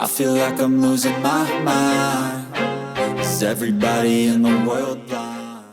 I feel like I'm losing my mind. Is everybody in the world blind?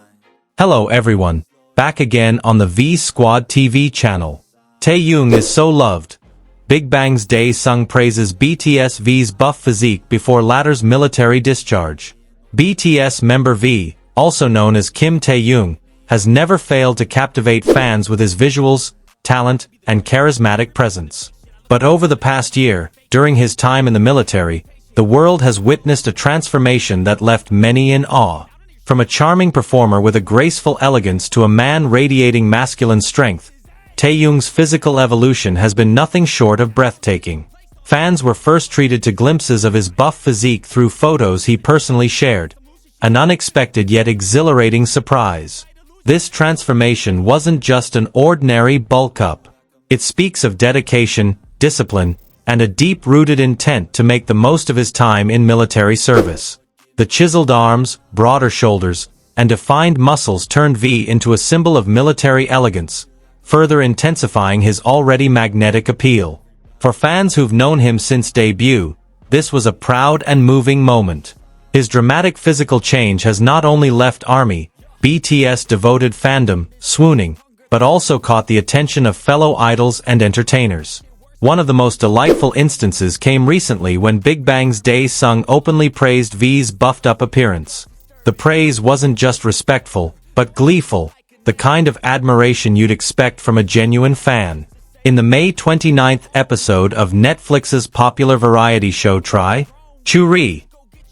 Hello everyone, back again on the V Squad TV channel. Taehyung is so loved. Big Bang's Daesung praises BTS V's buff physique before latter's military discharge. BTS member V, also known as Kim Taehyung, has never failed to captivate fans with his visuals, talent, and charismatic presence. But over the past year, during his time in the military, the world has witnessed a transformation that left many in awe. From a charming performer with a graceful elegance to a man radiating masculine strength, Taehyung's physical evolution has been nothing short of breathtaking. Fans were first treated to glimpses of his buff physique through photos he personally shared, an unexpected yet exhilarating surprise. This transformation wasn't just an ordinary bulk-up. It speaks of dedication, discipline, and a deep-rooted intent to make the most of his time in military service. The chiseled arms, broader shoulders, and defined muscles turned V into a symbol of military elegance, further intensifying his already magnetic appeal. For fans who've known him since debut, this was a proud and moving moment. His dramatic physical change has not only left ARMY, BTS devoted fandom, swooning, but also caught the attention of fellow idols and entertainers. One of the most delightful instances came recently when Big Bang's Daesung openly praised V's buffed-up appearance. The praise wasn't just respectful, but gleeful, the kind of admiration you'd expect from a genuine fan. In the May 29th episode of Netflix's popular variety show Try, Churi,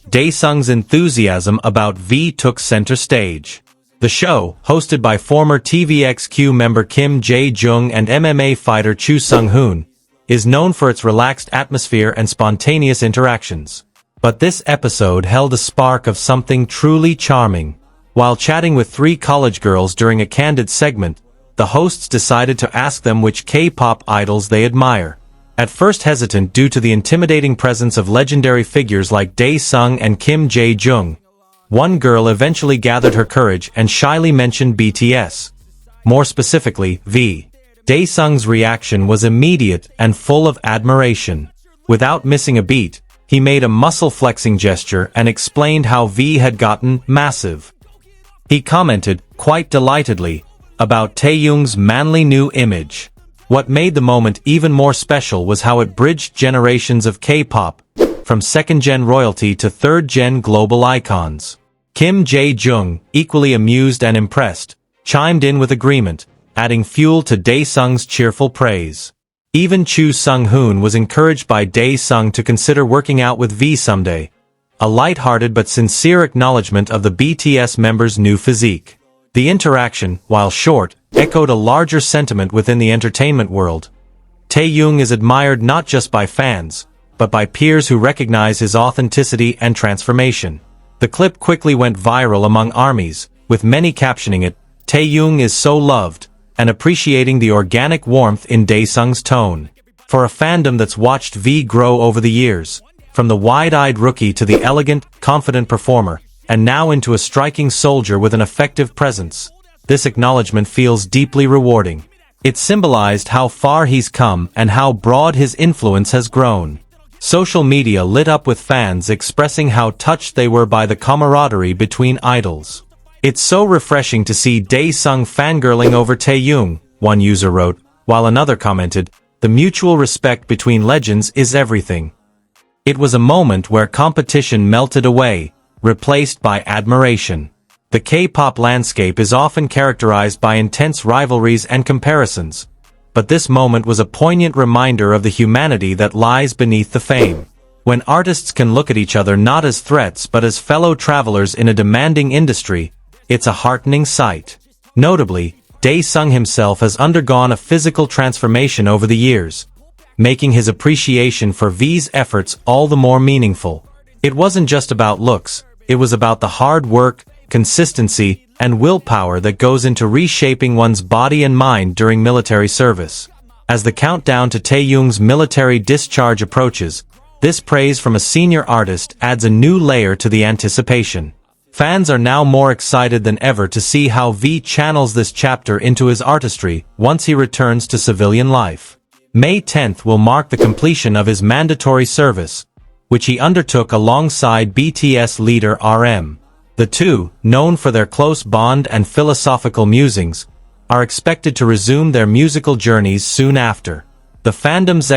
Daesung's enthusiasm about V took center stage. The show, hosted by former TVXQ member Kim Taehyung and MMA fighter Chu Sung-hoon, is known for its relaxed atmosphere and spontaneous interactions. But this episode held a spark of something truly charming. While chatting with three college girls during a candid segment, the hosts decided to ask them which K-pop idols they admire. At first hesitant due to the intimidating presence of legendary figures like Daesung and Kim Taehyung, one girl eventually gathered her courage and shyly mentioned BTS. More specifically, V. Daesung's reaction was immediate and full of admiration. Without missing a beat, he made a muscle-flexing gesture and explained how V had gotten massive. He commented, quite delightedly, about Taehyung's manly new image. What made the moment even more special was how it bridged generations of K-pop, from second-gen royalty to third-gen global icons. Kim Taehyung, equally amused and impressed, chimed in with agreement, adding fuel to Daesung's cheerful praise. Even Chu Sung-hoon was encouraged by Daesung to consider working out with V someday, a light-hearted but sincere acknowledgement of the BTS member's new physique. The interaction, while short, echoed a larger sentiment within the entertainment world. Taehyung is admired not just by fans, but by peers who recognize his authenticity and transformation. The clip quickly went viral among ARMYs, with many captioning it, "Taehyung is so loved," and appreciating the organic warmth in Daesung's tone. For a fandom that's watched V grow over the years, from the wide-eyed rookie to the elegant, confident performer, and now into a striking soldier with an effective presence, this acknowledgement feels deeply rewarding. It symbolized how far he's come and how broad his influence has grown. Social media lit up with fans expressing how touched they were by the camaraderie between idols. "It's so refreshing to see Daesung fangirling over Taehyung," one user wrote, while another commented, "The mutual respect between legends is everything." It was a moment where competition melted away, replaced by admiration. The K-pop landscape is often characterized by intense rivalries and comparisons, but this moment was a poignant reminder of the humanity that lies beneath the fame. When artists can look at each other not as threats but as fellow travelers in a demanding industry, it's a heartening sight. Notably, Daesung himself has undergone a physical transformation over the years, making his appreciation for V's efforts all the more meaningful. It wasn't just about looks, it was about the hard work, consistency, and willpower that goes into reshaping one's body and mind during military service. As the countdown to Taehyung's military discharge approaches, this praise from a senior artist adds a new layer to the anticipation. Fans are now more excited than ever to see how V channels this chapter into his artistry once he returns to civilian life. May 10th will mark the completion of his mandatory service, which he undertook alongside BTS leader RM. The two, known for their close bond and philosophical musings, are expected to resume their musical journeys soon after. The fandom's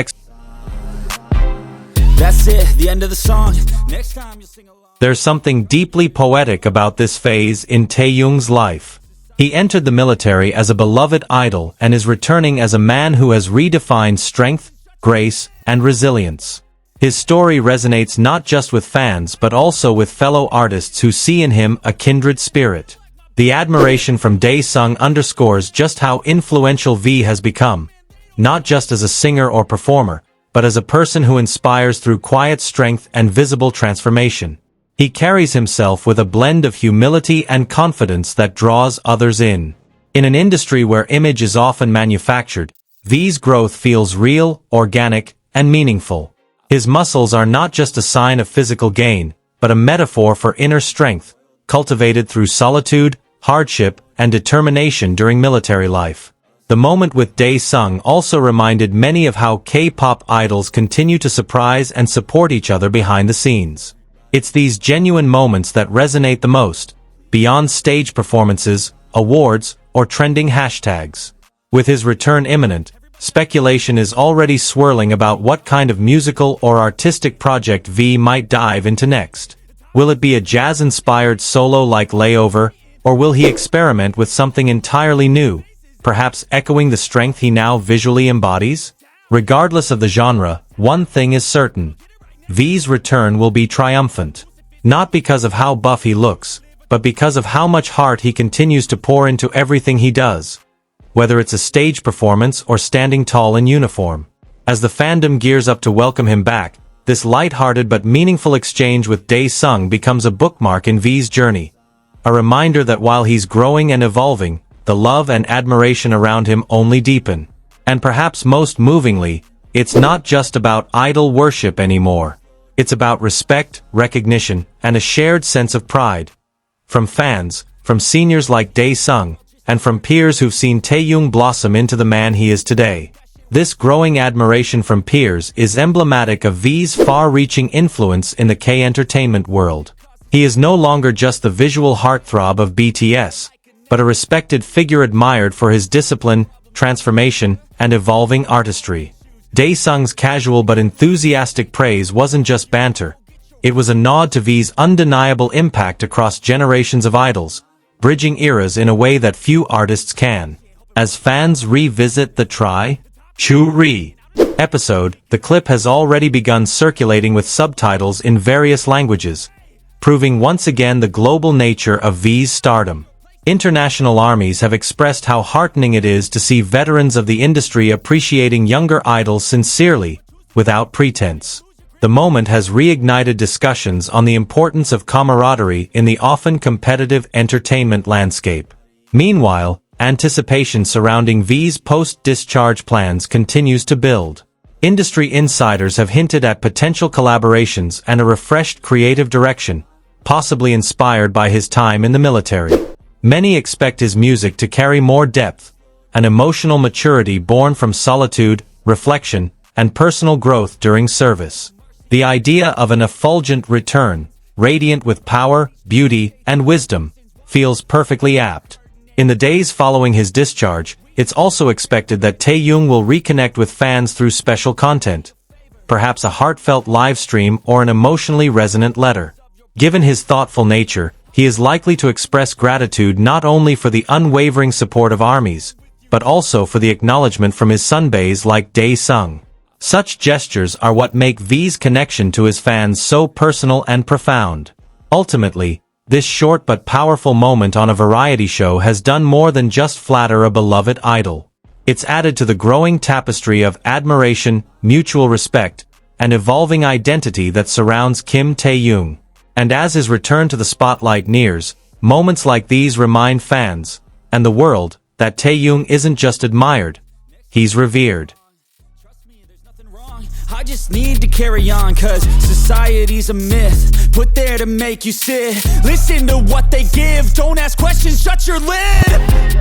That's it, the end of the song. Next time you'll sing along. There's something deeply poetic about this phase in Taehyung's life. He entered the military as a beloved idol and is returning as a man who has redefined strength, grace, and resilience. His story resonates not just with fans but also with fellow artists who see in him a kindred spirit. The admiration from Daesung underscores just how influential V has become, not just as a singer or performer, but as a person who inspires through quiet strength and visible transformation. He carries himself with a blend of humility and confidence that draws others in. In an industry where image is often manufactured, V's growth feels real, organic, and meaningful. His muscles are not just a sign of physical gain, but a metaphor for inner strength, cultivated through solitude, hardship, and determination during military life. The moment with Daesung also reminded many of how K-pop idols continue to surprise and support each other behind the scenes. It's these genuine moments that resonate the most, beyond stage performances, awards, or trending hashtags. With his return imminent, speculation is already swirling about what kind of musical or artistic project V might dive into next. Will it be a jazz-inspired solo like Layover, or will he experiment with something entirely new, perhaps echoing the strength he now visually embodies? Regardless of the genre, one thing is certain. V's return will be triumphant. Not because of how buff he looks, but because of how much heart he continues to pour into everything he does. Whether it's a stage performance or standing tall in uniform. As the fandom gears up to welcome him back, this light-hearted but meaningful exchange with Daesung becomes a bookmark in V's journey. A reminder that while he's growing and evolving, the love and admiration around him only deepen. And perhaps most movingly, it's not just about idol worship anymore. It's about respect, recognition, and a shared sense of pride. From fans, from seniors like Daesung, and from peers who've seen Taehyung blossom into the man he is today. This growing admiration from peers is emblematic of V's far-reaching influence in the K-entertainment world. He is no longer just the visual heartthrob of BTS, but a respected figure admired for his discipline, transformation, and evolving artistry. Daesung's casual but enthusiastic praise wasn't just banter. It was a nod to V's undeniable impact across generations of idols, bridging eras in a way that few artists can. As fans revisit the Try Chu-ri episode, the clip has already begun circulating with subtitles in various languages, proving once again the global nature of V's stardom. International armies have expressed how heartening it is to see veterans of the industry appreciating younger idols sincerely, without pretense. The moment has reignited discussions on the importance of camaraderie in the often competitive entertainment landscape. Meanwhile, anticipation surrounding V's post-discharge plans continues to build. Industry insiders have hinted at potential collaborations and a refreshed creative direction, possibly inspired by his time in the military. Many expect his music to carry more depth, an emotional maturity born from solitude, reflection, and personal growth during service. The idea of an effulgent return, radiant with power, beauty, and wisdom, feels perfectly apt. In the days following his discharge, it's also expected that Taehyung will reconnect with fans through special content, perhaps a heartfelt live stream or an emotionally resonant letter. Given his thoughtful nature, he is likely to express gratitude not only for the unwavering support of armies, but also for the acknowledgement from his sunbaes like Daesung. Such gestures are what make V's connection to his fans so personal and profound. Ultimately, this short but powerful moment on a variety show has done more than just flatter a beloved idol. It's added to the growing tapestry of admiration, mutual respect, and evolving identity that surrounds Kim Taehyung. And as his return to the spotlight nears, moments like these remind fans, and the world, that Taehyung isn't just admired, he's revered. I just need to carry on, cause society's a myth, put there to make you sit. Listen to what they give, don't ask questions, shut your lid.